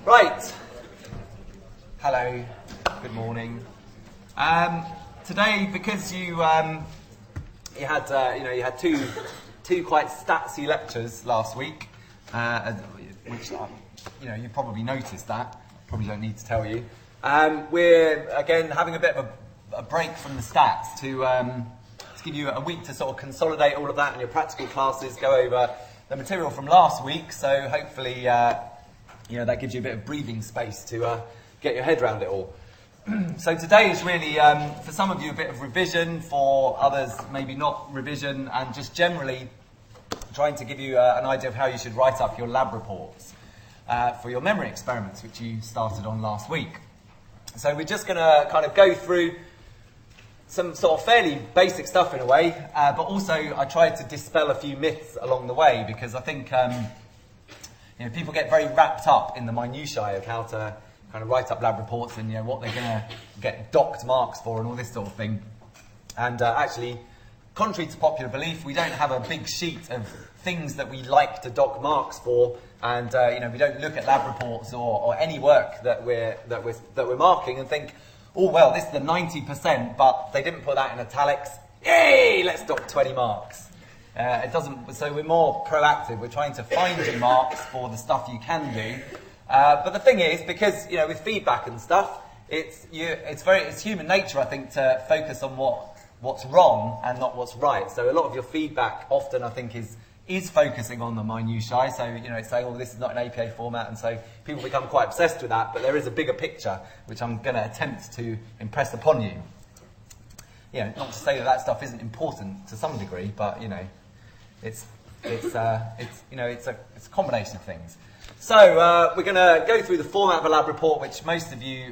Right. Hello. Good morning. Today, because you had two quite statsy lectures last week, which you probably noticed that. Probably don't need to tell you. We're again having a bit of a break from the stats to give you a week to sort of consolidate all of that in your practical classes, go over the material from last week. So hopefully, that gives you a bit of breathing space to get your head around it all. So today is really, for some of you, a bit of revision, for others maybe not revision, and just generally trying to give you an idea of how you should write up your lab reports for your memory experiments, which you started on last week. So we're just going to kind of go through some sort of fairly basic stuff in a way, but also I tried to dispel a few myths along the way, because I think people get very wrapped up in the minutiae of how to kind of write up lab reports and what they're going to get docked marks for and all this sort of thing. And actually, contrary to popular belief, we don't have a big sheet of things that we like to dock marks for, and we don't look at lab reports or any work that we're marking and think, oh well, this is the 90%, but they didn't put that in italics. Yay! Let's dock 20 marks. It doesn't. So we're more proactive. We're trying to find you marks for the stuff you can do. But the thing is, because with feedback and stuff, it's human nature, I think, to focus on what's wrong and not what's right. So a lot of your feedback often, I think, is focusing on the minutiae. So it's saying, oh, this is not an APA format, and so people become quite obsessed with that. But there is a bigger picture which I'm going to attempt to impress upon you. Not to say that stuff isn't important to some degree, but it's a combination of things. So we're going to go through the format of a lab report, which most of you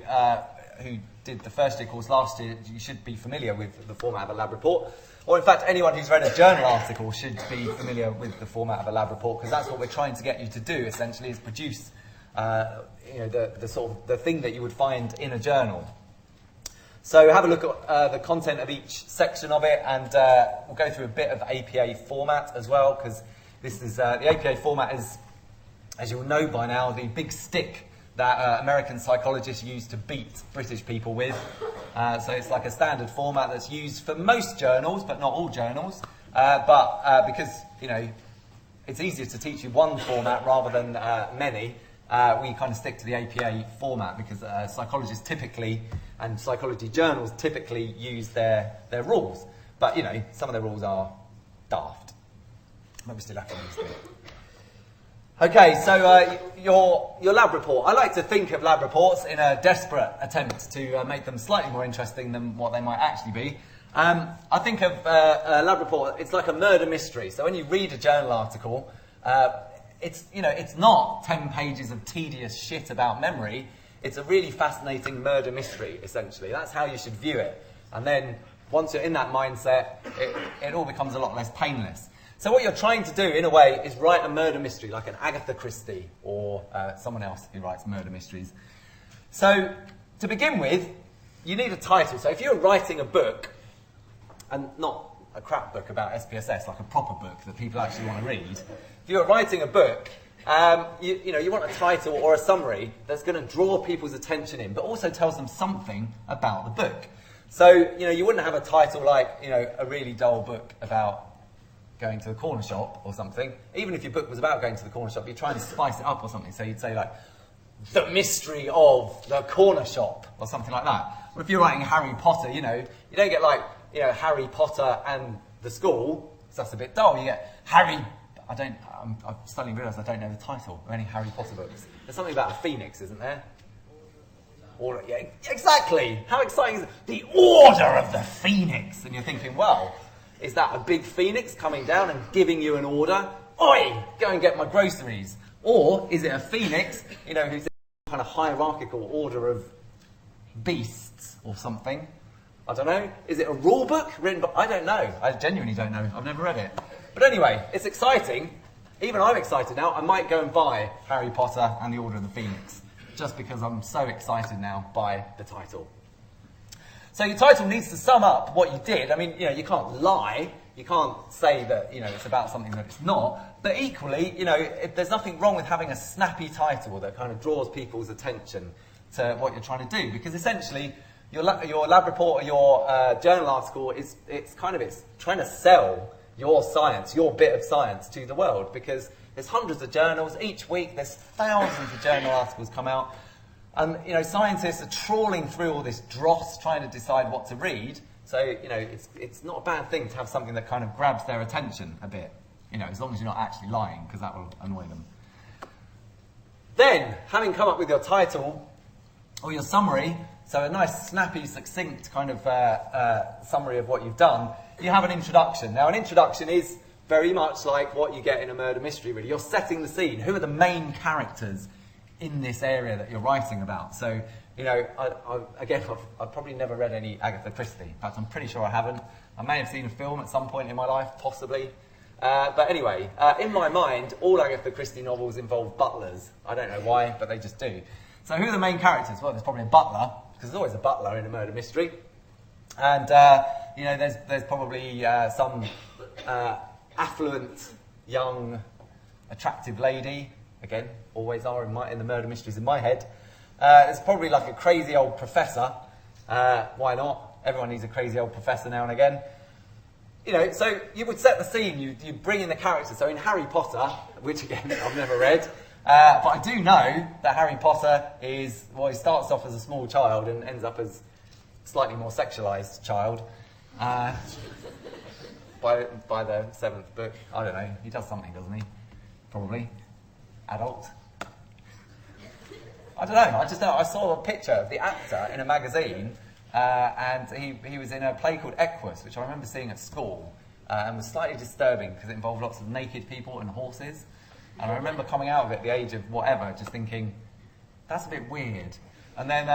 who did the first year course last year, you should be familiar with the format of a lab report. Or in fact, anyone who's read a journal article should be familiar with the format of a lab report, because that's what we're trying to get you to do, essentially, is produce the thing that you would find in a journal. So have a look at the content of each section of it, and we'll go through a bit of APA format as well, because this is the APA format is, as you'll know by now, the big stick that American psychologists use to beat British people with. So it's like a standard format that's used for most journals, but not all journals. But because, it's easier to teach you one format rather than many, we kind of stick to the APA format, because psychologists typically, and psychology journals typically use their rules. But, some of their rules are daft. But we still have to use them. Okay, so your lab report. I like to think of lab reports in a desperate attempt to make them slightly more interesting than what they might actually be. I think of a lab report, it's like a murder mystery. So when you read a journal article, it's not 10 pages of tedious shit about memory. It's a really fascinating murder mystery, essentially. That's how you should view it. And then once you're in that mindset, it all becomes a lot less painless. So what you're trying to do, in a way, is write a murder mystery, like an Agatha Christie or someone else who writes murder mysteries. So, to begin with, you need a title. So if you're writing a book, and not a crap book about SPSS, like a proper book that people actually want to read, if you're writing a book, you want a title or a summary that's going to draw people's attention in, but also tells them something about the book. So, you wouldn't have a title like, a really dull book about going to the corner shop or something. Even if your book was about going to the corner shop, you'd try and spice it up or something. So you'd say, like, The Mystery of the Corner Shop or something like that. Or if you're writing Harry Potter, you don't get, like, Harry Potter and the School, because that's a bit dull. You get Harry... I've suddenly realised I don't know the title of any Harry Potter books. There's something about a phoenix, isn't there? Yeah, exactly! How exciting is it? The Order of the Phoenix! And you're thinking, well... Is that a big phoenix coming down and giving you an order? Oi, go and get my groceries. Or is it a phoenix, who's in a kind of hierarchical order of beasts or something? I don't know. Is it a rule book written by... I don't know. I genuinely don't know. I've never read it. But anyway, it's exciting. Even I'm excited now. I might go and buy Harry Potter and the Order of the Phoenix, just because I'm so excited now by the title. So your title needs to sum up what you did. I mean, you can't lie. You can't say that, it's about something that it's not. But equally, there's nothing wrong with having a snappy title that kind of draws people's attention to what you're trying to do. Because essentially, your lab report or your journal article, it's trying to sell your science, your bit of science to the world. Because there's hundreds of journals. Each week, there's thousands of journal articles come out. And, scientists are trawling through all this dross, trying to decide what to read. So, it's not a bad thing to have something that kind of grabs their attention a bit. As long as you're not actually lying, because that will annoy them. Then, having come up with your title, or your summary, so a nice, snappy, succinct kind of summary of what you've done, you have an introduction. Now, an introduction is very much like what you get in a murder mystery, really. You're setting the scene. Who are the main characters in this area that you're writing about? So, I've probably never read any Agatha Christie. In fact, I'm pretty sure I haven't. I may have seen a film at some point in my life, possibly. But anyway, in my mind, all Agatha Christie novels involve butlers. I don't know why, but they just do. So who are the main characters? Well, there's probably a butler, because there's always a butler in a murder mystery. And, there's probably some affluent, young, attractive lady. Again, always are in the murder mysteries in my head. There's probably like a crazy old professor. Why not? Everyone needs a crazy old professor now and again. So you would set the scene. You bring in the characters. So in Harry Potter, which again I've never read, but I do know that Harry Potter he starts off as a small child and ends up as a slightly more sexualised child. By the 7th book, I don't know. He does something, doesn't he? Probably adult. I don't know. I saw a picture of the actor in a magazine, and he was in a play called Equus, which I remember seeing at school, and was slightly disturbing because it involved lots of naked people and horses. And I remember coming out of it at the age of whatever, just thinking, that's a bit weird. And then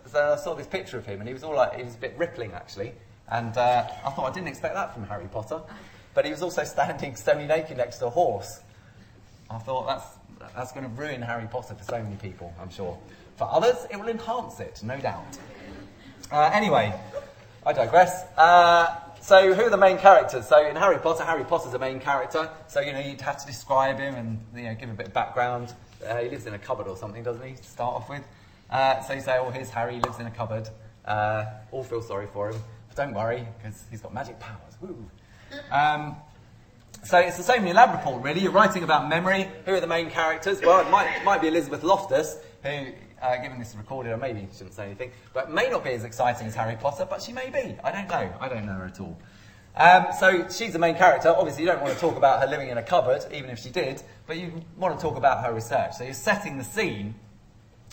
so I saw this picture of him, and he was a bit rippling actually. And I thought, I didn't expect that from Harry Potter. But he was also standing semi-naked next to a horse. I thought, that's going to ruin Harry Potter for so many people, I'm sure. For others, it will enhance it, no doubt. Anyway, I digress. So who are the main characters? So in Harry Potter's the main character. So, you'd have to describe him and, give a bit of background. He lives in a cupboard or something, doesn't he, to start off with? So you say, here's Harry, he lives in a cupboard. All feel sorry for him. But don't worry, because he's got magic powers. Woo! So it's the same in your lab report, really. You're writing about memory. Who are the main characters? Well, it might be Elizabeth Loftus, who, given this is recorded, I maybe shouldn't say anything, but may not be as exciting as Harry Potter, but she may be. I don't know. I don't know her at all. So she's the main character. Obviously, you don't want to talk about her living in a cupboard, even if she did, but you want to talk about her research. So you're setting the scene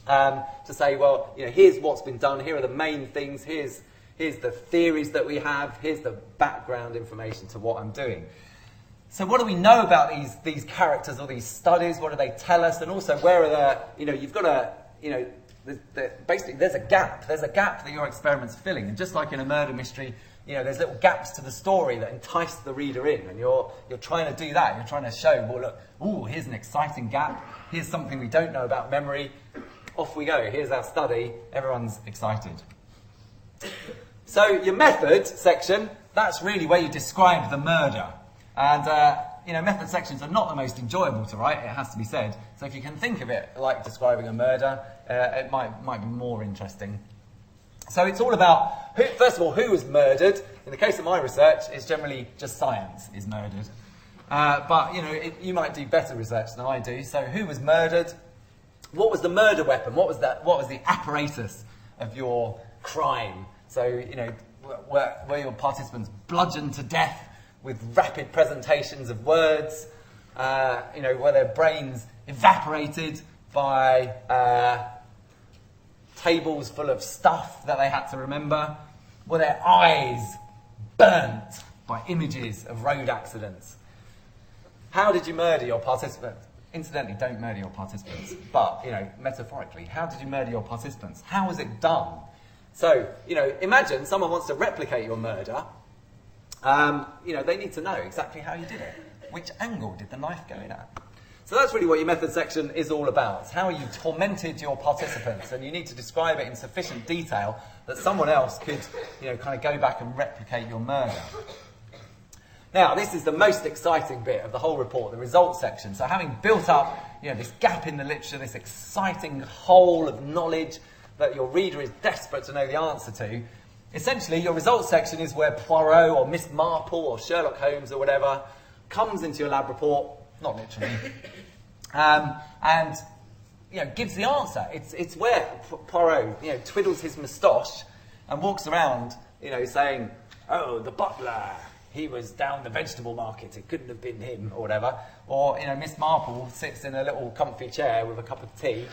to say, well, here's what's been done. Here are the main things. Here's the theories that we have. Here's the background information to what I'm doing. So what do we know about these characters or these studies? What do they tell us? And also, where are you've got to, basically there's a gap. There's a gap that your experiment's filling. And just like in a murder mystery, there's little gaps to the story that entice the reader in. And you're trying to do that. You're trying to show, well, look, here's an exciting gap. Here's something we don't know about memory. Off we go. Here's our study. Everyone's excited. So your method section, that's really where you describe the murder. And, method sections are not the most enjoyable to write, it has to be said. So if you can think of it like describing a murder, it might be more interesting. So it's all about, first of all, who was murdered. In the case of my research, it's generally just science is murdered. But, you might do better research than I do. So who was murdered? What was the murder weapon? What was the apparatus of your crime? So, were your participants bludgeoned to death with rapid presentations of words? Were their brains evaporated by tables full of stuff that they had to remember? Were their eyes burnt by images of road accidents? How did you murder your participants? Incidentally, don't murder your participants. But, metaphorically, how did you murder your participants? How was it done? So, imagine someone wants to replicate your murder. They need to know exactly how you did it. Which angle did the knife go in at? So that's really what your method section is all about. It's how you tormented your participants, and you need to describe it in sufficient detail that someone else could, kind of go back and replicate your murder. Now, this is the most exciting bit of the whole report, the results section. So having built up, this gap in the literature, this exciting hole of knowledge that your reader is desperate to know the answer to, essentially your results section is where Poirot or Miss Marple or Sherlock Holmes or whatever comes into your lab report, not literally, and gives the answer. It's where Poirot, twiddles his moustache and walks around, saying, "Oh, the butler, he was down the vegetable market, it couldn't have been him," or whatever. Or, Miss Marple sits in a little comfy chair with a cup of tea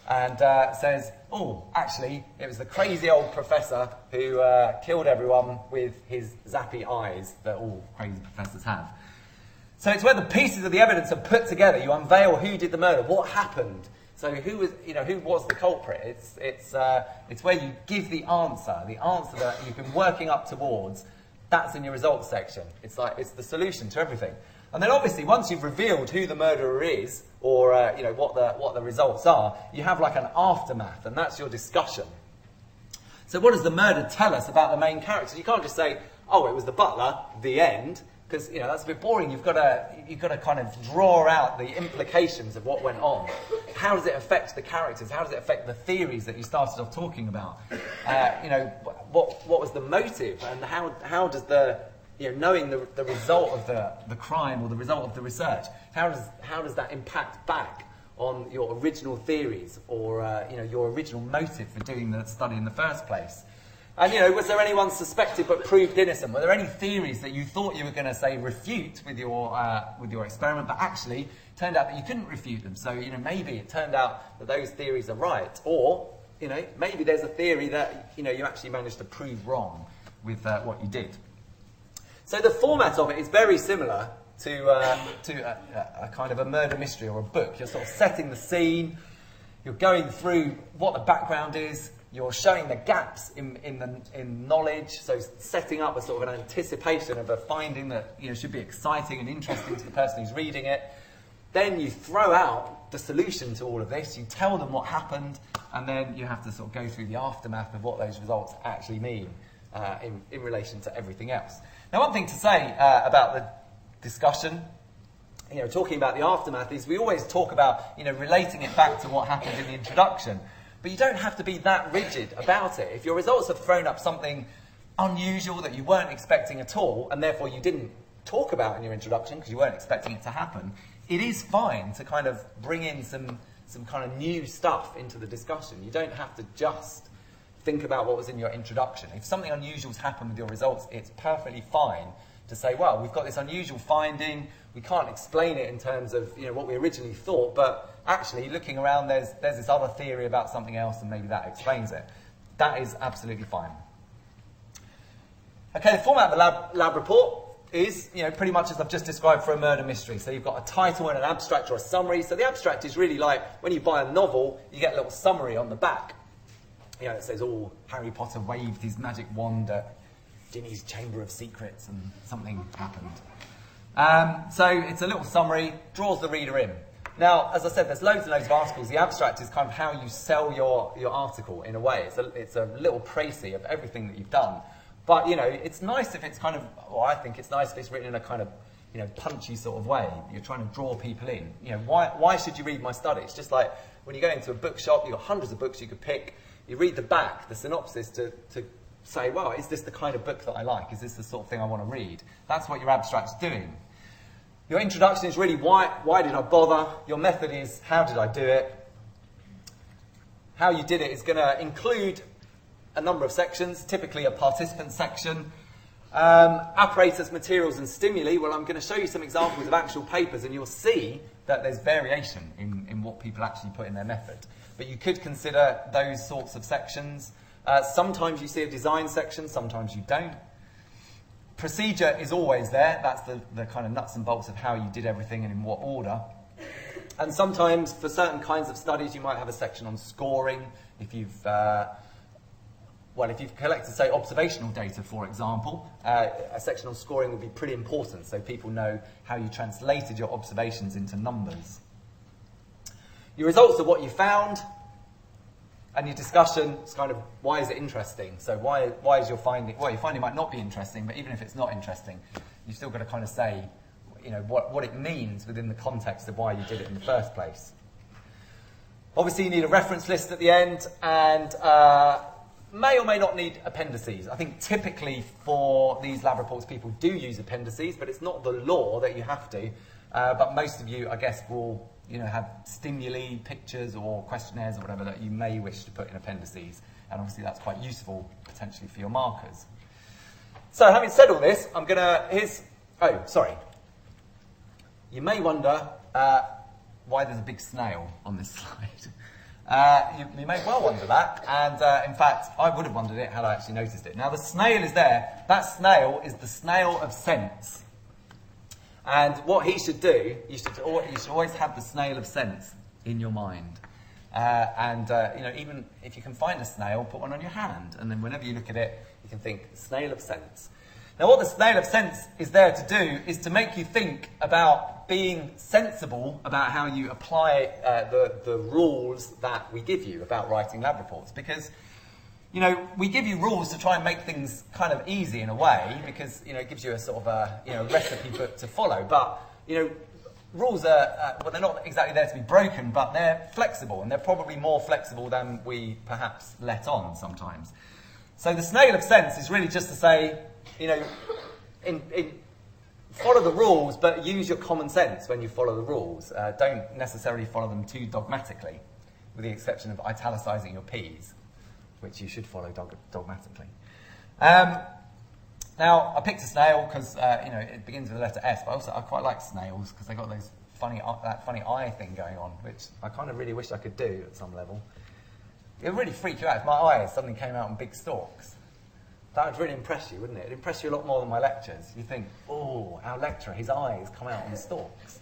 and says, "Oh, actually, it was the crazy old professor who killed everyone with his zappy eyes that all crazy professors have." So it's where the pieces of the evidence are put together. You unveil who did the murder, what happened. So who was the culprit? It's where you give the answer that you've been working up towards. That's in your results section. It's the solution to everything. And then obviously, once you've revealed who the murderer is, or what the results are, you have like an aftermath, and that's your discussion. So what does the murder tell us about the main character? You can't just say, "Oh, it was the butler," the end, because that's a bit boring. You've got to kind of draw out the implications of what went on. How does it affect the characters? How does it affect the theories that you started off talking about? What was the motive, and how does knowing the result of the crime or the result of the research, how does that impact back on your original theories or your original motive for doing the study in the first place? And was there anyone suspected but proved innocent? Were there any theories that you thought you were going to say refute with your experiment, but actually turned out that you couldn't refute them? So maybe it turned out that those theories are right, or maybe there's a theory that you actually managed to prove wrong with what you did. So the format of it is very similar to a kind of a murder mystery or a book. You're sort of setting the scene, you're going through what the background is, you're showing the gaps in knowledge, so setting up a sort of an anticipation of a finding that should be exciting and interesting to the person who's reading it. Then you throw out the solution to all of this, you tell them what happened, and then you have to sort of go through the aftermath of what those results actually mean in relation to everything else. Now, one thing to say about the discussion, talking about the aftermath, is we always talk about, relating it back to what happened in the introduction. But you don't have to be that rigid about it. If your results have thrown up something unusual that you weren't expecting at all, and therefore you didn't talk about in your introduction because you weren't expecting it to happen, it is fine to kind of bring in some kind of new stuff into the discussion. You don't have to just think about what was in your introduction. If something unusual's happened with your results, it's perfectly fine to say, well, we've got this unusual finding, we can't explain it in terms of what we originally thought, but actually looking around there's this other theory about something else and maybe that explains it. That is absolutely fine. Okay, the format of the lab report is pretty much as I've just described for a murder mystery. So you've got a title and an abstract or a summary. So the abstract is really like when you buy a novel, you get a little summary on the back. It says, "Oh, Harry Potter waved his magic wand at Ginny's Chamber of Secrets and something happened." So it's a little summary, draws the reader in. Now, as I said, there's loads and loads of articles. The abstract is kind of how you sell your article in a way. It's a little précis of everything that you've done. But, it's nice if it's kind of, or I think it's nice if it's written in a kind of, punchy sort of way. You're trying to draw people in. Why should you read my study? It's just like when you go into a bookshop, you've got hundreds of books you could pick. You read the back, the synopsis, to say, well, is this the kind of book that I like? Is this the sort of thing I want to read? That's what your abstract's doing. Your introduction is really why did I bother? Your method is how did I do it? How you did it is going to include a number of sections, typically a participant section. Apparatus, materials and stimuli. Well, I'm going to show you some examples of actual papers and you'll see that there's variation in what people actually put in their method. But you could consider those sorts of sections. Sometimes you see a design section, sometimes you don't. Procedure is always there. That's the kind of nuts and bolts of how you did everything and in what order. And sometimes, for certain kinds of studies, you might have a section on scoring. If you've collected, say, observational data, for example, a section on scoring would be pretty important, so people know how you translated your observations into numbers. Your results are what you found, and your discussion is kind of, why is it interesting? So why is your finding, well, your finding might not be interesting, but even if it's not interesting, you've still got to kind of say, you know, what it means within the context of why you did it in the first place. Obviously, you need a reference list at the end, and may or may not need appendices. I think typically for these lab reports, people do use appendices, but it's not the law that you have to. But most of you, I guess, will have stimuli, pictures, or questionnaires or whatever that you may wish to put in appendices. And obviously that's quite useful, potentially, for your markers. So having said all this, I'm going to... You may wonder why there's a big snail on this slide. You may well wonder that. And in fact, I would have wondered it had I actually noticed it. Now, the snail is there. That snail is the snail of sense. And what he should do, you should always have the snail of sense in your mind. Even if you can find a snail, put one on your hand. And then whenever you look at it, you can think, snail of sense. Now, what the snail of sense is there to do is to make you think about being sensible about how you apply the rules that we give you about writing lab reports. Because we give you rules to try and make things kind of easy in a way, because, it gives you a sort of a recipe book to follow. But, rules are, they're not exactly there to be broken, but they're flexible, and they're probably more flexible than we perhaps let on sometimes. So the snail of sense is really just to say, follow the rules, but use your common sense when you follow the rules. Don't necessarily follow them too dogmatically, with the exception of italicising your P's, which you should follow dogmatically. Now, I picked a snail because it begins with the letter S, but also I quite like snails because they got that funny eye thing going on, which I kind of really wish I could do at some level. It would really freak you out if my eyes suddenly came out in big stalks. That would really impress you, wouldn't it? It'd impress you a lot more than my lectures. You think, oh, our lecturer, his eyes come out in stalks.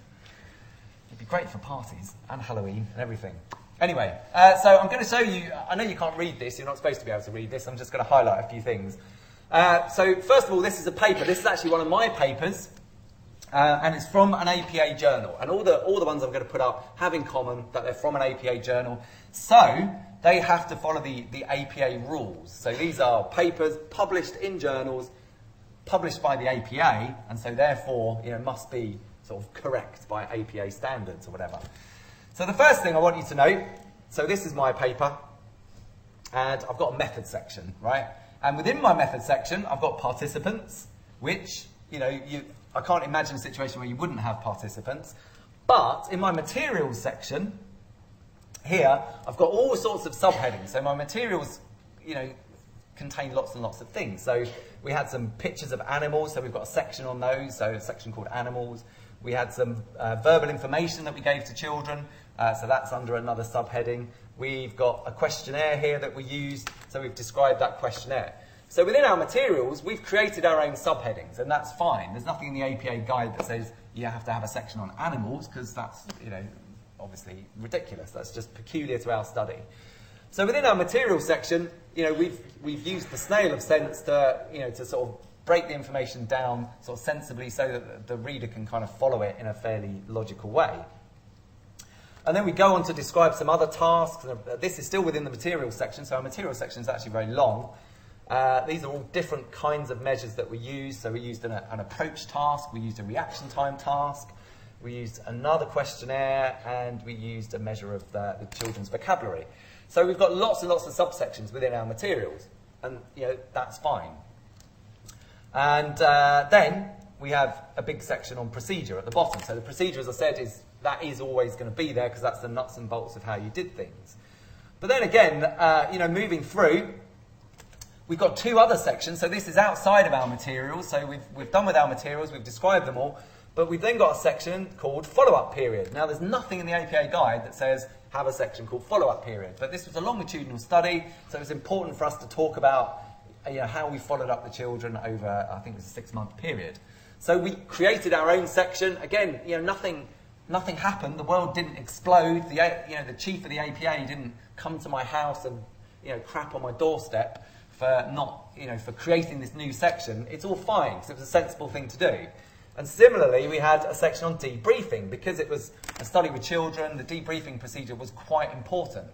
It'd be great for parties and Halloween and everything. Anyway, so I'm going to show you, I know you can't read this, you're not supposed to be able to read this, I'm just going to highlight a few things. So first of all, this is a paper. This is actually one of my papers, and it's from an APA journal. And all the ones I'm going to put up have in common that they're from an APA journal. So they have to follow the APA rules. So these are papers published in journals, published by the APA, and so therefore must be sort of correct by APA standards or whatever. So the first thing I want you to note, so this is my paper, and I've got a method section, right? And within my method section, I've got participants, which, I can't imagine a situation where you wouldn't have participants. But in my materials section, here, I've got all sorts of subheadings. So my materials, contain lots and lots of things. So we had some pictures of animals, so we've got a section on those, so a section called animals. We had some verbal information that we gave to children, so that's under another subheading. We've got a questionnaire here that we used, so we've described that questionnaire. So within our materials, we've created our own subheadings, and that's fine. There's nothing in the APA guide that says you have to have a section on animals, because that's, obviously ridiculous. That's just peculiar to our study. So within our materials section, we've used the snail of sense to, to sort of break the information down sort of sensibly so that the reader can kind of follow it in a fairly logical way. And then we go on to describe some other tasks. This is still within the materials section, so our materials section is actually very long. These are all different kinds of measures that we use. So we used an approach task, we used a reaction time task, we used another questionnaire, and we used a measure of the children's vocabulary. So we've got lots and lots of subsections within our materials, and that's fine. And then we have a big section on procedure at the bottom. So the procedure, as I said, is always going to be there because that's the nuts and bolts of how you did things. But then again, moving through, we've got two other sections. So this is outside of our materials. So we've done with our materials, we've described them all, but we've then got a section called follow-up period. Now, there's nothing in the APA guide that says have a section called follow-up period, but this was a longitudinal study, so it was important for us to talk about how we followed up the children over, I think it was a 6-month period. So we created our own section. Again, nothing happened. The world didn't explode. The chief of the APA didn't come to my house and crap on my doorstep for not for creating this new section. It's all fine because it was a sensible thing to do. And similarly, we had a section on debriefing. Because it was a study with children, the debriefing procedure was quite important.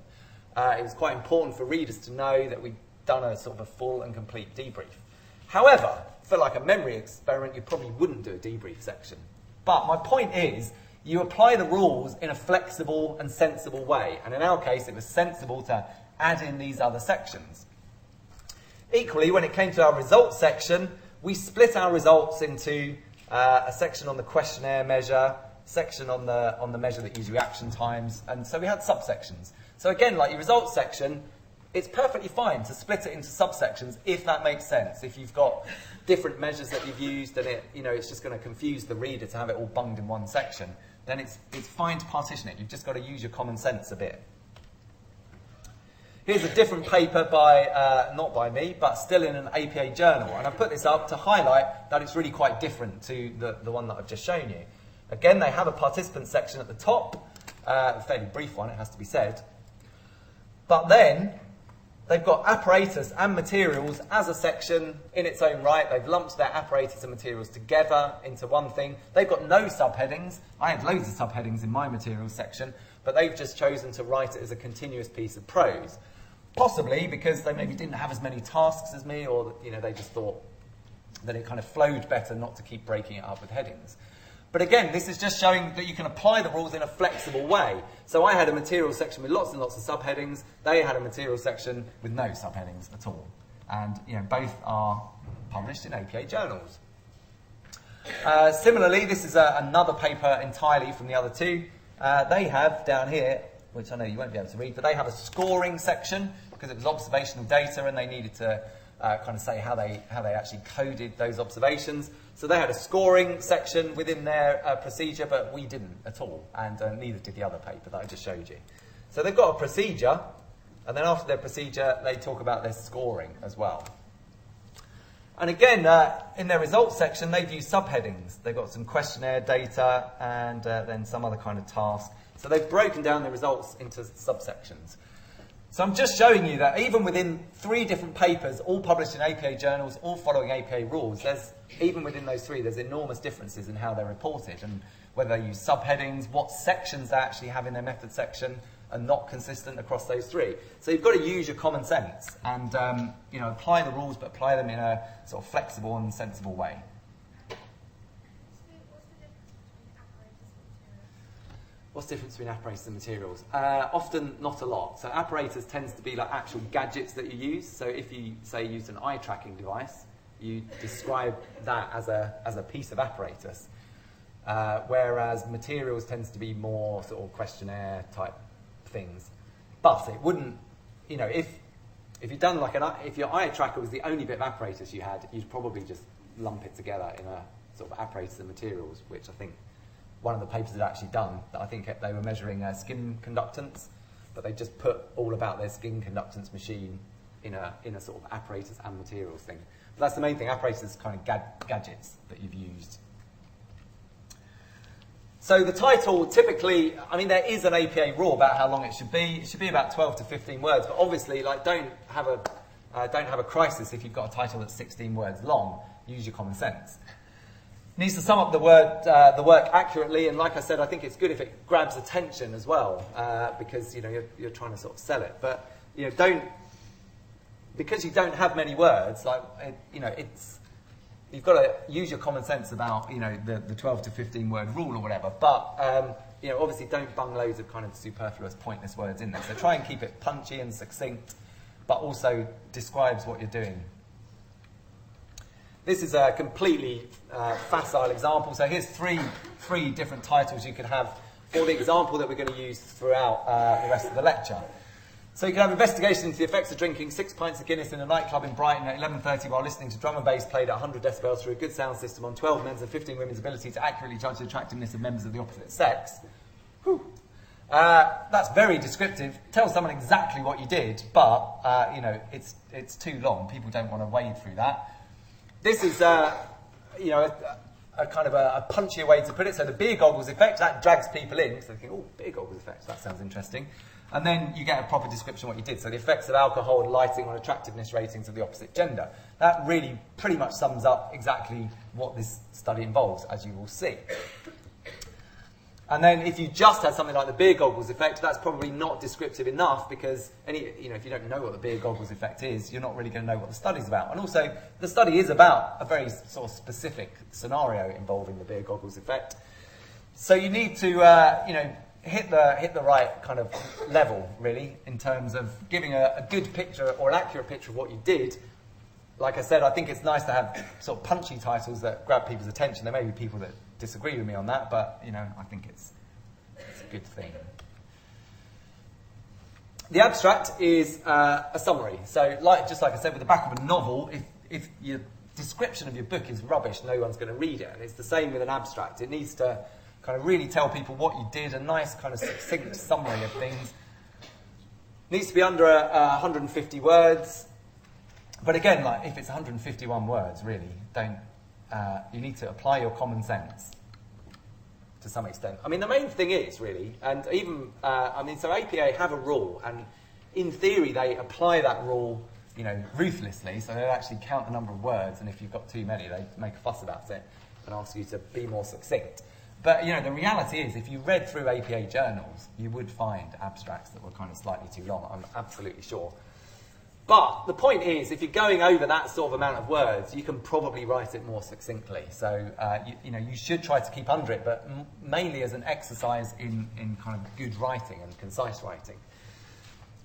It was quite important for readers to know that we'd done a sort of a full and complete debrief. However, for like a memory experiment, you probably wouldn't do a debrief section. But my point is, you apply the rules in a flexible and sensible way. And in our case, it was sensible to add in these other sections. Equally, when it came to our results section, we split our results into a section on the questionnaire measure, section on the measure that use reaction times, and so we had subsections. So again, like your results section, it's perfectly fine to split it into subsections if that makes sense. If you've got different measures that you've used and it's just going to confuse the reader to have it all bunged in one section, then it's fine to partition it. You've just got to use your common sense a bit. Here's a different paper by, not by me, but still in an APA journal. And I've put this up to highlight that it's really quite different to the one that I've just shown you. Again, they have a participant section at the top, a fairly brief one, it has to be said. But then they've got apparatus and materials as a section in its own right. They've lumped their apparatus and materials together into one thing. They've got no subheadings. I had loads of subheadings in my materials section, but they've just chosen to write it as a continuous piece of prose. Possibly because they maybe didn't have as many tasks as me, or they just thought that it kind of flowed better not to keep breaking it up with headings. But again, this is just showing that you can apply the rules in a flexible way. So I had a material section with lots and lots of subheadings. They had a material section with no subheadings at all. And both are published in APA journals. Similarly, this is another paper entirely from the other two. They have down here, which I know you won't be able to read, but they have a scoring section because it was observational data and they needed to kind of say how they actually coded those observations. So they had a scoring section within their procedure, but we didn't at all, and neither did the other paper that I just showed you. So they've got a procedure, and then after their procedure, they talk about their scoring as well. And again, in their results section, they've used subheadings. They've got some questionnaire data and then some other kind of task. So they've broken down the results into subsections. So I'm just showing you that even within 3 different papers, all published in APA journals, all following APA rules, even within those 3, there's enormous differences in how they're reported and whether they use subheadings, what sections they actually have in their method section are not consistent across those 3. So you've got to use your common sense and apply the rules, but apply them in a sort of flexible and sensible way. What's the difference between apparatus and materials? Often not a lot. So apparatus tends to be like actual gadgets that you use. So if you, say, use an eye tracking device, you describe that as a piece of apparatus. Whereas materials tends to be more sort of questionnaire type things. But it wouldn't, if you'd done like if your eye tracker was the only bit of apparatus you had, you'd probably just lump it together in a sort of apparatus and materials, which I think one of the papers had actually done, that I think they were measuring skin conductance, but they just put all about their skin conductance machine in a sort of apparatus and materials thing. But that's the main thing, apparatus is kind of gadgets that you've used. So the title, typically, there is an APA rule about how long it should be. It should be about 12 to 15 words, but obviously, don't have a crisis if you've got a title that's 16 words long. Use your common sense. Needs to sum up the work accurately, and like I said, I think it's good if it grabs attention as well, because you're trying to sort of sell it. But because you don't have many words, you've got to use your common sense about the 12 to 15 word rule or whatever. But obviously don't bung loads of kind of superfluous, pointless words in there. So try and keep it punchy and succinct, but also describes what you're doing. This is a completely facile example. So here's three different titles you could have for the example that we're going to use throughout the rest of the lecture. So you can have investigation into the effects of drinking 6 pints of Guinness in a nightclub in Brighton at 11:30 while listening to drum and bass played at 100 decibels through a good sound system on 12 men's and 15 women's ability to accurately judge the attractiveness of members of the opposite sex. Whew. That's very descriptive. Tells someone exactly what you did, but it's too long. People don't want to wade through that. This is, a kind of a punchier way to put it. So the beer goggles effect, that drags people in. So they think, oh, beer goggles effect, that sounds interesting. And then you get a proper description of what you did. So the effects of alcohol and lighting on attractiveness ratings of the opposite gender. That really pretty much sums up exactly what this study involves, as you will see. And then if you just had something like the beer goggles effect, that's probably not descriptive enough, because if you don't know what the beer goggles effect is, you're not really going to know what the study's about. And also, the study is about a very sort of specific scenario involving the beer goggles effect. So you need to, hit the right kind of level, really, in terms of giving a good picture or an accurate picture of what you did. Like I said, I think it's nice to have sort of punchy titles that grab people's attention. There may be people that disagree with me on that, but, I think it's a good thing. The abstract is a summary. So, just like I said, with the back of a novel, if your description of your book is rubbish, no one's going to read it. And it's the same with an abstract. It needs to kind of really tell people what you did, a nice kind of succinct summary of things. Needs to be under 150 words. But again, if it's 151 words, really, you need to apply your common sense to some extent. I mean, the main thing is, really, and even, so APA have a rule, and in theory they apply that rule, ruthlessly, so they'll actually count the number of words, and if you've got too many, they make a fuss about it and ask you to be more succinct. But, the reality is, if you read through APA journals, you would find abstracts that were kind of slightly too long, I'm absolutely sure. But the point is, if you're going over that sort of amount of words, you can probably write it more succinctly. So, you should try to keep under it, but mainly as an exercise in kind of good writing and concise writing.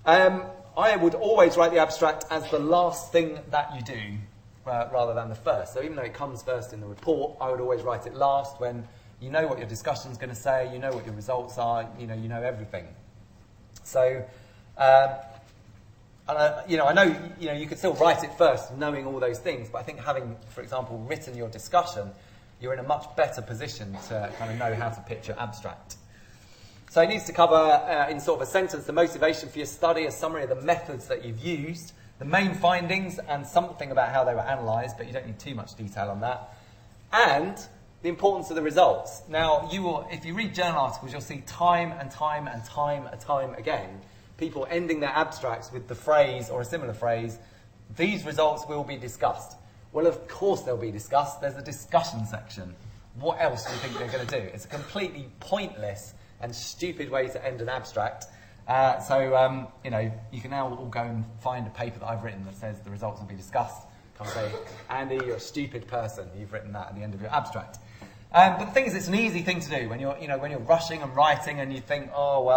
I would always write the abstract as the last thing that you do, rather than the first. So even though it comes first in the report, I would always write it last, when you know what your discussion's going to say, you know what your results are, you know everything. So, I know you could still write it first, knowing all those things, but I think having, for example, written your discussion, you're in a much better position to kind of know how to pitch your abstract. So it needs to cover, in sort of a sentence, the motivation for your study, a summary of the methods that you've used, the main findings, and something about how they were analysed, but you don't need too much detail on that, and the importance of the results. Now, if you read journal articles, you'll see time and time and time and time again, people ending their abstracts with the phrase, or a similar phrase, these results will be discussed. Well, of course they'll be discussed. There's a discussion section. What else do you think they're going to do? It's a completely pointless and stupid way to end an abstract. So you can now all go and find a paper that I've written that says the results will be discussed. Come say, Andy, you're a stupid person. You've written that at the end of your abstract. But the thing is, it's an easy thing to do when you're rushing and writing and you think, I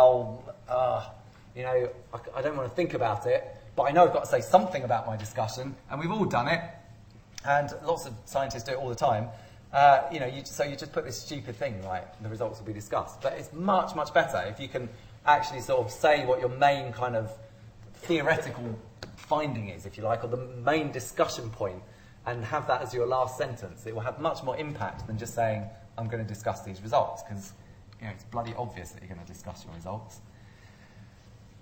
don't want to think about it, but I know I've got to say something about my discussion, and we've all done it, and lots of scientists do it all the time. You just put this stupid thing, like the results will be discussed. But it's much, much better if you can actually sort of say what your main kind of theoretical finding is, if you like, or the main discussion point, and have that as your last sentence. It will have much more impact than just saying, I'm going to discuss these results, because it's bloody obvious that you're going to discuss your results.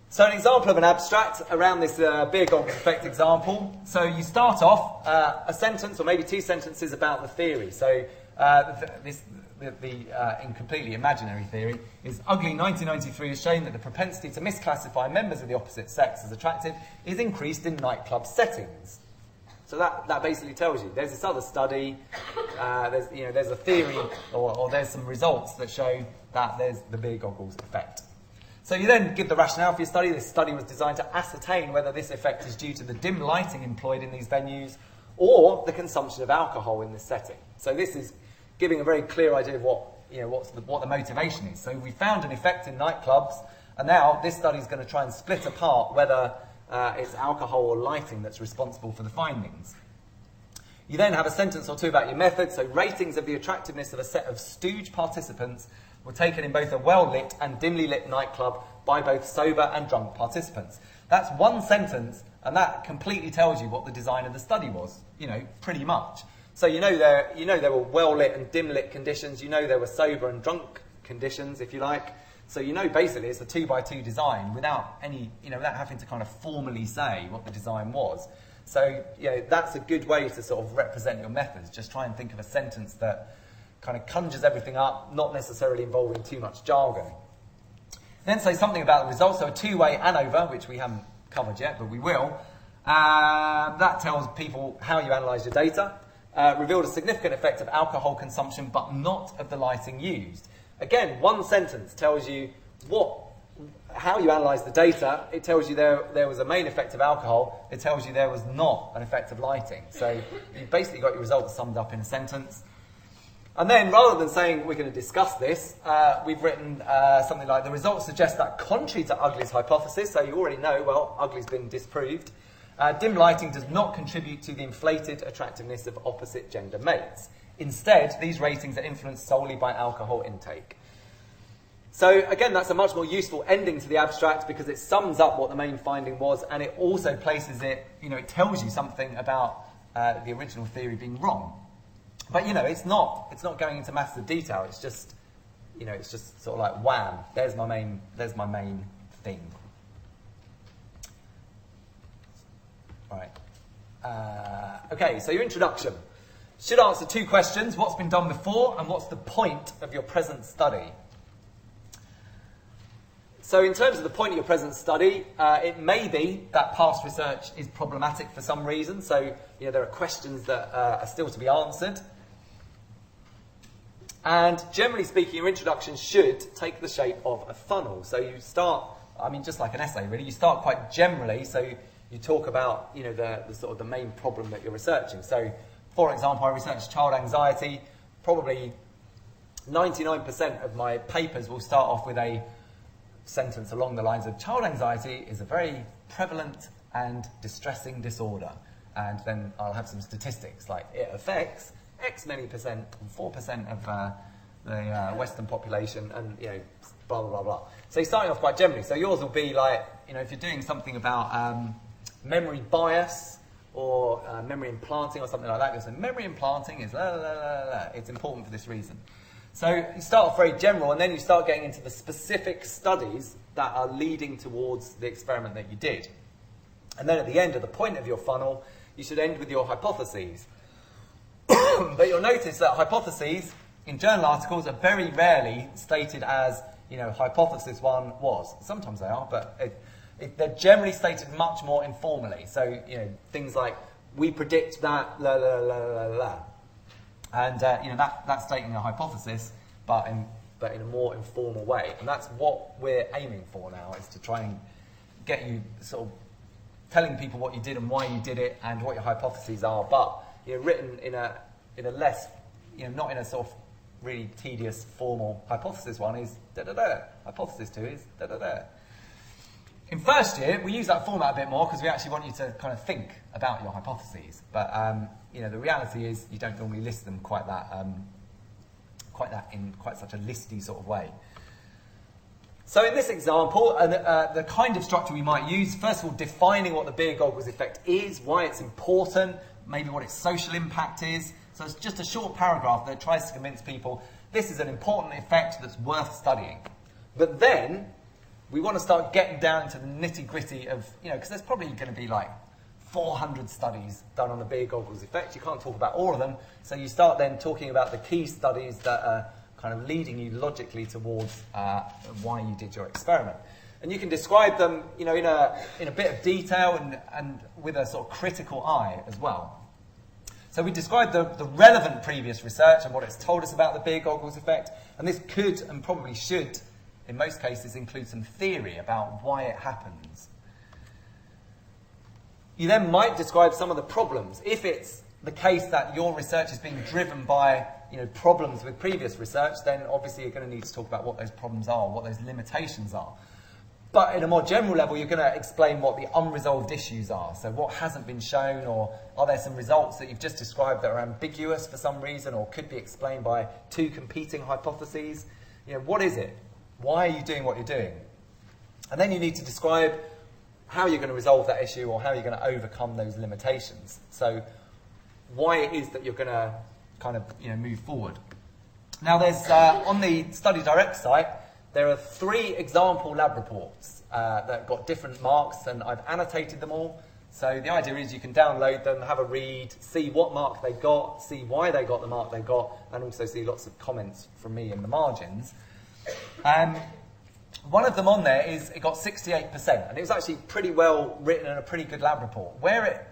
So an example of an abstract around this beer goggles effect example. So you start off a sentence or maybe two sentences about the theory. So in completely imaginary theory is ugly 1993 has shown that the propensity to misclassify members of the opposite sex as attractive is increased in nightclub settings. So that basically tells you there's this other study, there's a theory or there's some results that show that there's the beer goggles effect. So you then give the rationale for your study. This study was designed to ascertain whether this effect is due to the dim lighting employed in these venues or the consumption of alcohol in this setting. So this is giving a very clear idea of what the motivation is. So we found an effect in nightclubs, and now this study is going to try and split apart whether it's alcohol or lighting that's responsible for the findings. You then have a sentence or two about your method. So ratings of the attractiveness of a set of stooge participants were taken in both a well-lit and dimly lit nightclub by both sober and drunk participants. That's one sentence, and that completely tells you what the design of the study was, pretty much. So there were well-lit and dim-lit conditions, there were sober and drunk conditions, if you like. So basically it's a 2x2 design without without having to kind of formally say what the design was. So, that's a good way to sort of represent your methods. Just try and think of a sentence that kind of conjures everything up, not necessarily involving too much jargon. Then say something about the results, so a two-way ANOVA, which we haven't covered yet, but we will. That tells people how you analyse your data. Revealed a significant effect of alcohol consumption, but not of the lighting used. Again, one sentence tells you how you analyse the data. It tells you there was a main effect of alcohol. It tells you there was not an effect of lighting. So you've basically got your results summed up in a sentence. And then, rather than saying we're going to discuss this, we've written something like, the results suggest that contrary to Ugly's hypothesis, so you already know, well, Ugly's been disproved, dim lighting does not contribute to the inflated attractiveness of opposite gender mates. Instead, these ratings are influenced solely by alcohol intake. So, again, that's a much more useful ending to the abstract because it sums up what the main finding was, and it also places it, it tells you something about the original theory being wrong. But, it's not going into massive detail. It's just, it's just sort of like, wham, there's my main thing. All right. Okay, so your introduction. Should answer two questions. What's been done before and what's the point of your present study? So in terms of the point of your present study, it may be that past research is problematic for some reason. So, there are questions that are still to be answered. And generally speaking, your introduction should take the shape of a funnel. So you start, just like an essay really, you start quite generally. So you talk about, the sort of the main problem that you're researching. So, for example, I researched child anxiety. Probably 99% of my papers will start off with a sentence along the lines of, child anxiety is a very prevalent and distressing disorder. And then I'll have some statistics, like it affects X many percent, 4% of the Western population, and, blah, blah, blah, blah. So you're starting off quite generally. So yours will be like, if you're doing something about memory bias or memory implanting or something like that, you'll say, memory implanting is la, la, la, la, la. It's important for this reason. So you start off very general, and then you start getting into the specific studies that are leading towards the experiment that you did. And then at the end, at the point of your funnel, you should end with your hypotheses. But you'll notice that hypotheses in journal articles are very rarely stated as, hypothesis one was. Sometimes they are, but they're generally stated much more informally. So, things like, we predict that, la, la, la, la, la. And, that's stating a hypothesis, but in a more informal way. And that's what we're aiming for now, is to try and get you sort of telling people what you did and why you did it and what your hypotheses are, but written in a less, not in a sort of really tedious formal hypothesis one is da-da-da, hypothesis two is da-da-da. In first year, we use that format a bit more because we actually want you to kind of think about your hypotheses. But, the reality is you don't normally list them quite such a listy sort of way. So in this example, the kind of structure we might use, first of all, defining what the beer goggles effect is, why it's important, maybe what its social impact is. So it's just a short paragraph that tries to convince people this is an important effect that's worth studying. But then we want to start getting down to the nitty-gritty of, because there's probably going to be like 400 studies done on the beer goggles effect. You can't talk about all of them. So you start then talking about the key studies that are kind of leading you logically towards why you did your experiment. And you can describe them, in a bit of detail and with a sort of critical eye as well. So we described the relevant previous research and what it's told us about the beer goggles effect. And this could and probably should, in most cases, include some theory about why it happens. You then might describe some of the problems. If it's the case that your research is being driven by problems with previous research, then obviously you're going to need to talk about what those problems are, what those limitations are. But at a more general level, you're going to explain what the unresolved issues are. So what hasn't been shown, or are there some results that you've just described that are ambiguous for some reason, or could be explained by two competing hypotheses? What is it? Why are you doing what you're doing? And then you need to describe how you're going to resolve that issue, or how you're going to overcome those limitations. So why it is that you're going to kind of move forward. Now there's, on the Study Direct site, there are 3 example lab reports that got different marks, and I've annotated them all. So the idea is you can download them, have a read, see what mark they got, see why they got the mark they got, and also see lots of comments from me in the margins. One of them on there is it got 68%, and it was actually pretty well written and a pretty good lab report. Where it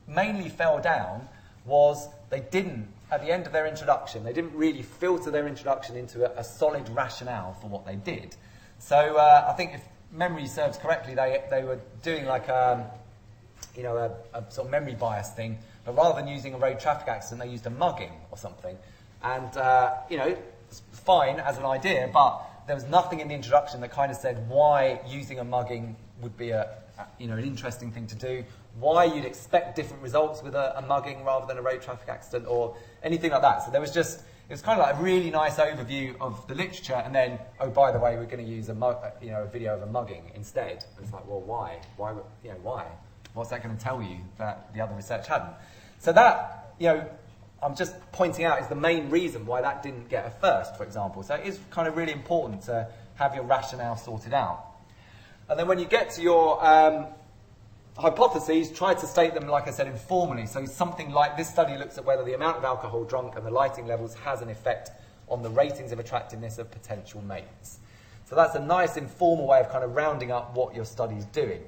mainly fell down was they didn't, at the end of their introduction, they didn't really filter their introduction into a solid rationale for what they did. So I think if memory serves correctly, they were doing like a sort of memory bias thing, but rather than using a road traffic accident, they used a mugging or something. And, it's fine as an idea, but there was nothing in the introduction that kind of said why using a mugging would be an interesting thing to do, why you'd expect different results with a mugging rather than a road traffic accident or anything like that. So it was kind of like a really nice overview of the literature, and then, oh, by the way, we're going to use a video of a mugging instead. And it's like, well, why? Why? What's that going to tell you that the other research hadn't? So that, I'm just pointing out is the main reason why that didn't get a first, for example. So it is kind of really important to have your rationale sorted out. And then when you get to your hypotheses, try to state them, like I said, informally. So something like this study looks at whether the amount of alcohol drunk and the lighting levels has an effect on the ratings of attractiveness of potential mates. So that's a nice informal way of kind of rounding up what your study is doing.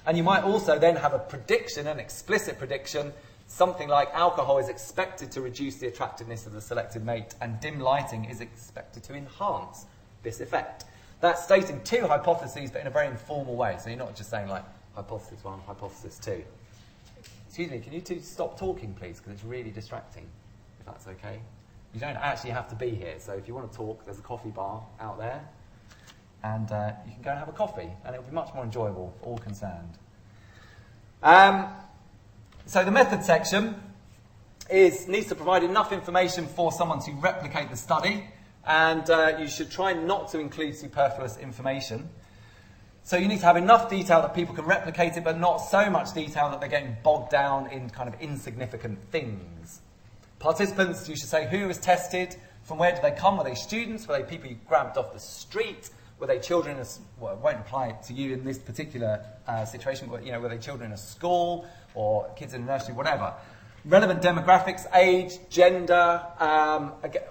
And you might also then have a prediction, an explicit prediction, something like alcohol is expected to reduce the attractiveness of the selected mate and dim lighting is expected to enhance this effect. That's stating two hypotheses, but in a very informal way. So you're not just saying like hypothesis 1, hypothesis 2. Excuse me, can you two stop talking, please? Because it's really distracting, if that's okay. You don't actually have to be here. So if you want to talk, there's a coffee bar out there. And you can go and have a coffee. And it'll be much more enjoyable for all concerned. So the method section needs to provide enough information for someone to replicate the study, and you should try not to include superfluous information. So you need to have enough detail that people can replicate it, but not so much detail that they're getting bogged down in kind of insignificant things. Participants, you should say who was tested, from where did they come, were they students, were they people you grabbed off the street, were they children, well, it won't apply to you in this particular situation, but were they children in a school, or kids in a nursery, whatever. Relevant demographics, age, gender.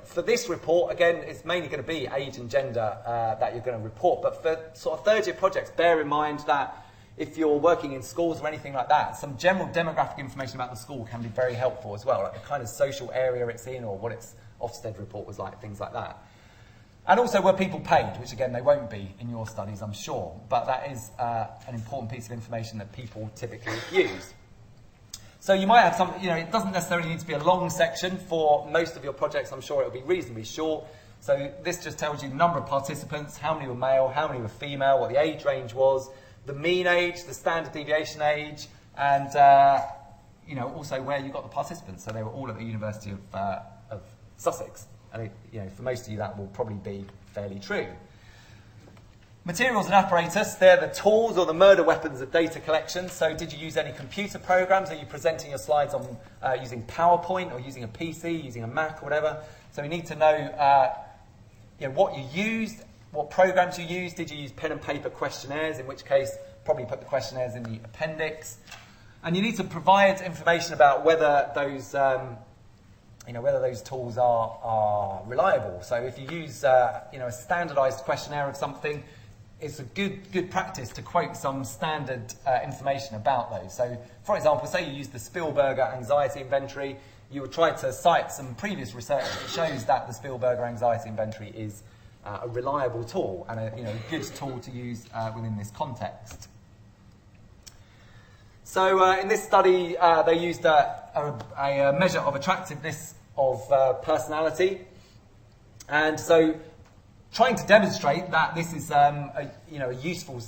For this report, again, it's mainly going to be age and gender that you're going to report. But for sort of third-year projects, bear in mind that if you're working in schools or anything like that, some general demographic information about the school can be very helpful as well, like the kind of social area it's in or what its Ofsted report was like, things like that. And also, were people paid, which again, they won't be in your studies, I'm sure. But that is an important piece of information that people typically use. So you might have some, it doesn't necessarily need to be a long section for most of your projects. I'm sure it'll be reasonably short. So this just tells you the number of participants, how many were male, how many were female, what the age range was, the mean age, the standard deviation age, and also where you got the participants. So they were all at the University of Sussex. And for most of you that will probably be fairly true. Materials and apparatus, they're the tools or the murder weapons of data collection. So did you use any computer programs? Are you presenting your slides on using PowerPoint or using a PC, using a Mac or whatever? So we need to know what you used, what programs you used. Did you use pen and paper questionnaires, in which case probably put the questionnaires in the appendix. And you need to provide information about whether those tools are reliable. So if you use a standardized questionnaire of something, it's a good practice to quote some standard information about those. So, for example, say you use the Spielberger Anxiety Inventory, you would try to cite some previous research that shows that the Spielberger Anxiety Inventory is a reliable tool and a good tool to use within this context. So in this study, they used a measure of attractiveness of personality, and so trying to demonstrate that this is a useful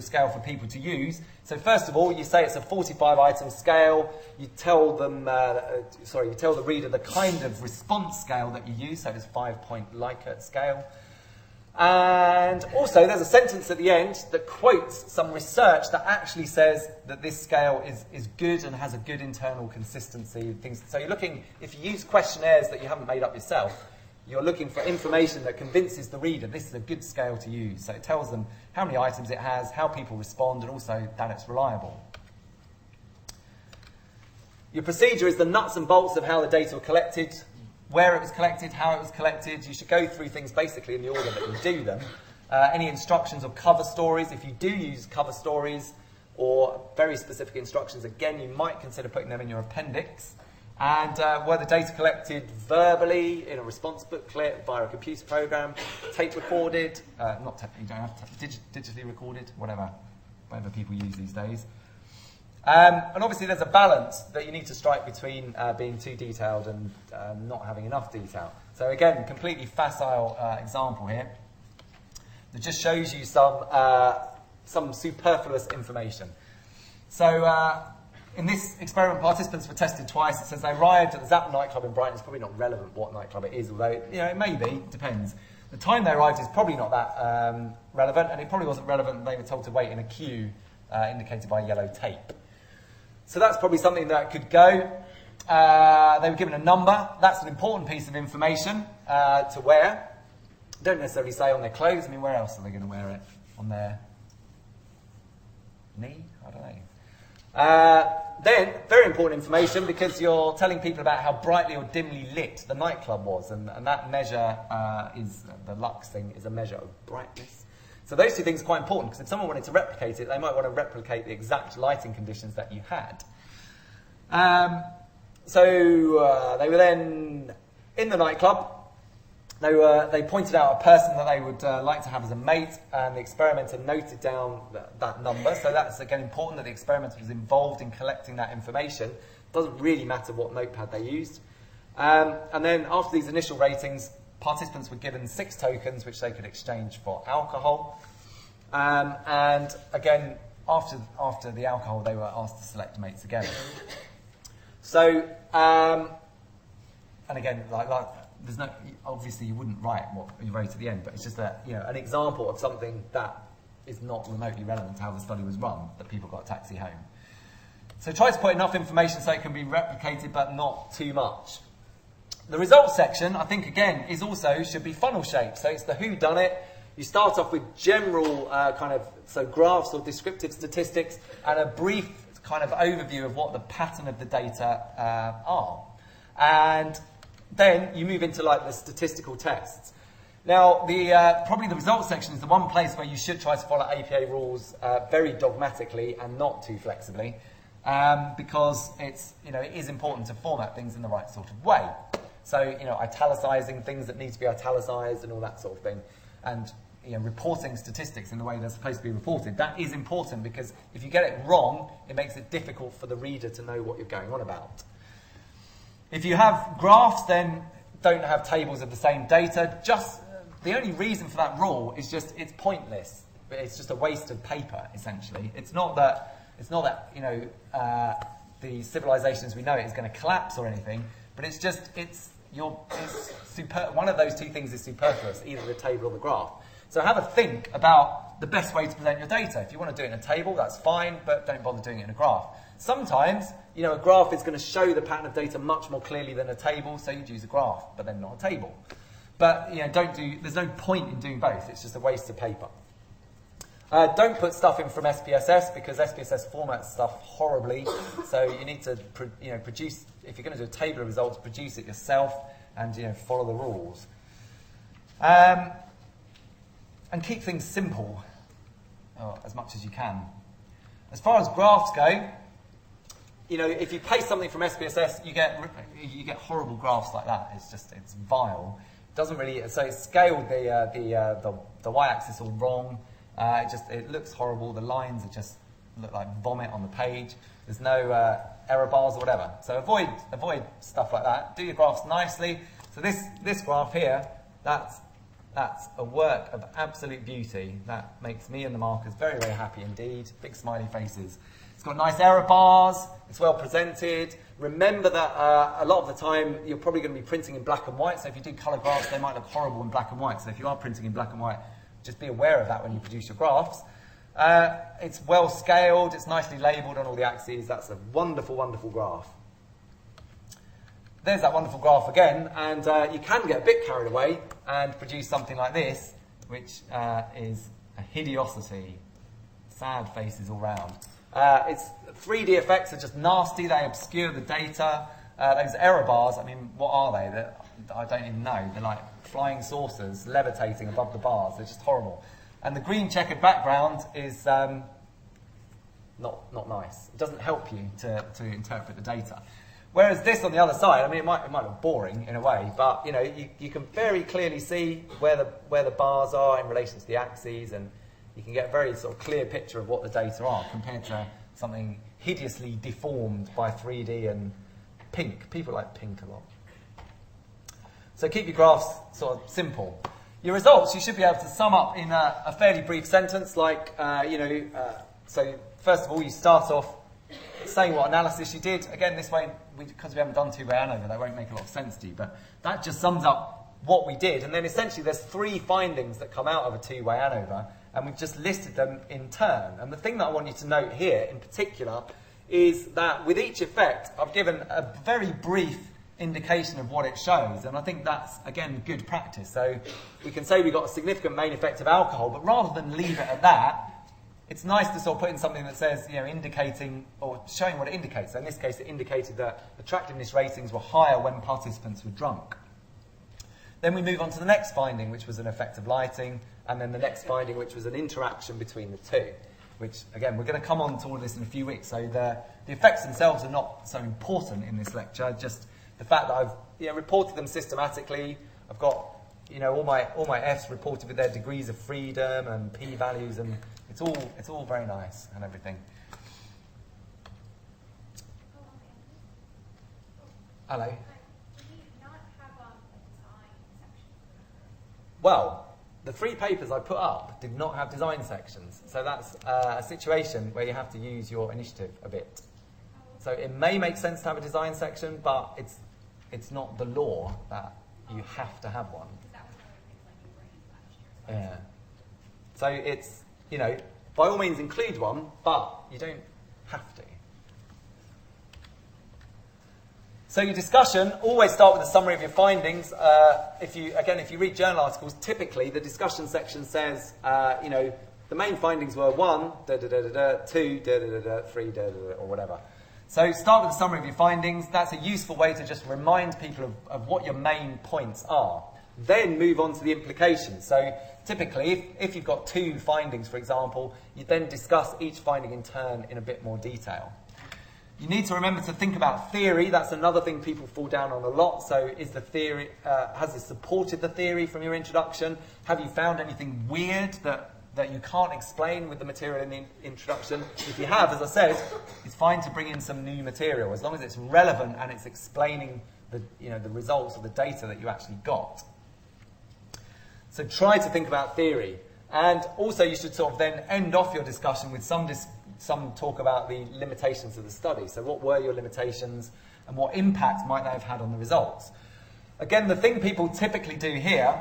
scale for people to use. So first of all, you say it's a 45-item scale. You tell them, you tell the reader the kind of response scale that you use. So it's a 5-point Likert scale. And also, there's a sentence at the end that quotes some research that actually says that this scale is good and has a good internal consistency. So you're looking, if you use questionnaires that you haven't made up yourself, you're looking for information that convinces the reader this is a good scale to use. So it tells them how many items it has, how people respond, and also that it's reliable. Your procedure is the nuts and bolts of how the data were collected, where it was collected, how it was collected. You should go through things basically in the order that you do them. Any instructions or cover stories, if you do use cover stories or very specific instructions, again, you might consider putting them in your appendix. And were the data collected verbally, in a response booklet, via a computer program, tape recorded, you don't have digitally recorded, whatever people use these days. And obviously there's a balance that you need to strike between being too detailed and not having enough detail. So again, completely facile example here that just shows you some superfluous information. So in this experiment, participants were tested twice. It says they arrived at the Zap nightclub in Brighton. It's probably not relevant what nightclub it is, although it may be, depends. The time they arrived is probably not that relevant, and it probably wasn't relevant that they were told to wait in a queue indicated by yellow tape. So that's probably something that could go. They were given a number. That's an important piece of information to wear. Don't necessarily say on their clothes. I mean, where else are they going to wear it? On their knee? I don't know. Then, very important information because you're telling people about how brightly or dimly lit the nightclub was, and that measure the lux thing is a measure of brightness. So those two things are quite important because if someone wanted to replicate it, they might want to replicate the exact lighting conditions that you had. So they were then in the nightclub. They pointed out a person that they would like to have as a mate, and the experimenter noted down that number. So that's, again, important that the experimenter was involved in collecting that information. It doesn't really matter what notepad they used. And then after these initial ratings, participants were given 6 tokens, which they could exchange for alcohol. And again, after the alcohol, they were asked to select mates again. So, and again, like there's no, obviously you wouldn't write what you wrote at the end, but it's just an example of something that is not remotely relevant to how the study was run, that people got a taxi home. So try to put enough information so it can be replicated, but not too much. The results section, I think, again, should be funnel shaped. So it's the who done it. You start off with general graphs or descriptive statistics and a brief kind of overview of what the pattern of the data are. And then you move into like the statistical tests. Now, probably the results section is the one place where you should try to follow APA rules very dogmatically and not too flexibly, because it is important to format things in the right sort of way. So, italicising things that need to be italicised and all that sort of thing, and reporting statistics in the way they're supposed to be reported. That is important because if you get it wrong, it makes it difficult for the reader to know what you're going on about. If you have graphs, then don't have tables of the same data. Just the only reason for that rule is just it's pointless. It's just a waste of paper, essentially. It's not that the civilization as we know it is going to collapse or anything, but it's one of those two things is superfluous, either the table or the graph. So have a think about the best way to present your data. If you want to do it in a table, that's fine, but don't bother doing it in a graph. Sometimes, a graph is going to show the pattern of data much more clearly than a table, so you'd use a graph, but then not a table. But, there's no point in doing both. It's just a waste of paper. Don't put stuff in from SPSS because SPSS formats stuff horribly. So you need to, produce, if you're going to do a table of results, produce it yourself and, follow the rules. And keep things simple as much as you can. As far as graphs go, if you paste something from SPSS, you get horrible graphs like that. It's vile. It doesn't really. So it's scaled the y-axis all wrong. It looks horrible. The lines look like vomit on the page. There's no error bars or whatever. So avoid stuff like that. Do your graphs nicely. So this graph here, that's a work of absolute beauty. That makes me and the markers very, very happy indeed. Big smiley faces. It's got nice error bars. It's well presented. Remember that a lot of the time you're probably going to be printing in black and white. So if you do colour graphs, they might look horrible in black and white. So if you are printing in black and white, just be aware of that when you produce your graphs. It's well scaled. It's nicely labelled on all the axes. That's a wonderful, wonderful graph. There's that wonderful graph again, and you can get a bit carried away and produce something like this, which is a hideosity. Sad faces all round. Its 3D effects are just nasty. They obscure the data. Those error bars, I mean, what are they? I don't even know. They're like flying saucers levitating above the bars. They're just horrible. And the green checkered background is not nice. It doesn't help you to interpret the data. Whereas this on the other side, I mean, it might look boring in a way, but you can very clearly see where the bars are in relation to the axes, and you can get a very sort of clear picture of what the data are compared to something hideously deformed by 3D and pink. People like pink a lot. So keep your graphs sort of simple. Your results you should be able to sum up in a fairly brief sentence, like so first of all you start off saying what analysis you did. Again, this way, because we haven't done two-way ANOVA, that won't make a lot of sense to you, but that just sums up what we did. And then essentially there's three findings that come out of a two-way ANOVA, and we've just listed them in turn. And the thing that I want you to note here in particular is that with each effect, I've given a very brief indication of what it shows, and I think that's, again, good practice. So we can say we got a significant main effect of alcohol, but rather than leave it at that, it's nice to sort of put in something that says, indicating or showing what it indicates. So in this case, it indicated that attractiveness ratings were higher when participants were drunk. Then we move on to the next finding, which was an effect of lighting, and then the next finding, which was an interaction between the two, which, again, we're going to come on to all of this in a few weeks. So the effects themselves are not so important in this lecture, just the fact that I've reported them systematically. I've got all my Fs reported with their degrees of freedom and p-values, and it's all very nice and everything. Hello. Did you not have a design section? Well, the three papers I put up did not have design sections, so that's a situation where you have to use your initiative a bit. So it may make sense to have a design section, but it's not the law that you have to have one. Because that was one of the things like you were last year. So it's, by all means include one, but you don't have to. So your discussion, always start with a summary of your findings. If you read journal articles, typically the discussion section says, the main findings were 1, 2, 3, or whatever. So start with a summary of your findings. That's a useful way to just remind people of what your main points are. Then move on to the implications. So typically, if you've got two findings, for example, you then discuss each finding in turn in a bit more detail. You need to remember to think about theory. That's another thing people fall down on a lot. So is the theory, has it supported the theory from your introduction? Have you found anything weird that you can't explain with the material in the introduction? If you have, as I said, it's fine to bring in some new material, as long as it's relevant and it's explaining the results or the data that you actually got. So try to think about theory. And also you should sort of then end off your discussion with some talk about the limitations of the study. So what were your limitations and what impact might they have had on the results? Again, the thing people typically do here,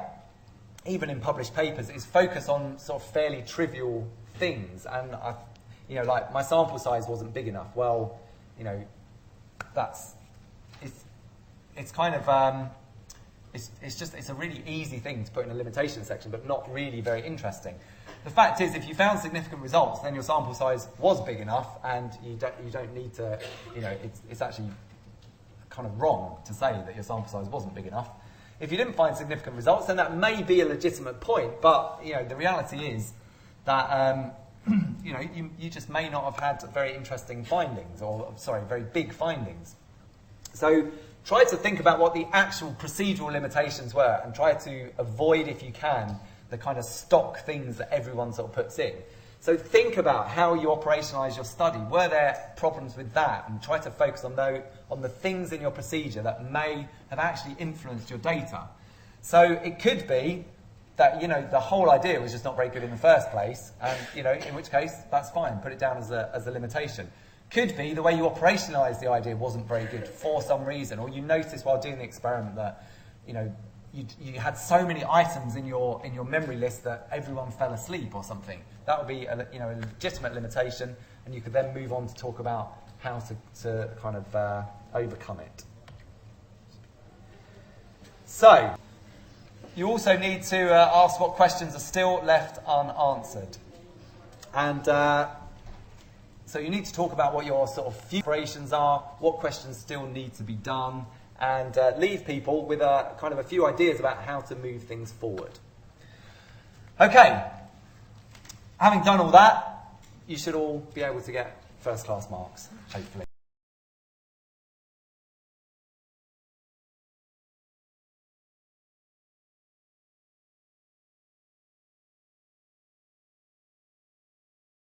even in published papers, is focus on sort of fairly trivial things. And like my sample size wasn't big enough. Well, it's kind of it's a really easy thing to put in a limitation section, but not really very interesting. The fact is, if you found significant results, then your sample size was big enough, and you don't need to. It's actually kind of wrong to say that your sample size wasn't big enough. If you didn't find significant results, then that may be a legitimate point, but the reality is that you just may not have had very interesting findings, very big findings. So try to think about what the actual procedural limitations were, and try to avoid, if you can, the kind of stock things that everyone sort of puts in. So think about how you operationalise your study. Were there problems with that? And try to focus on the things in your procedure that may have actually influenced your data. So it could be that the whole idea was just not very good in the first place, and in which case that's fine. Put it down as a limitation. Could be the way you operationalised the idea wasn't very good for some reason, or you noticed while doing the experiment that you had so many items in your memory list that everyone fell asleep or something. That would be a legitimate limitation, and you could then move on to talk about how to kind of overcome it. So, you also need to ask what questions are still left unanswered. And so you need to talk about what your sort of future operations are, what questions still need to be done, and leave people with kind of a few ideas about how to move things forward. Okay, having done all that, you should all be able to get first class marks, hopefully.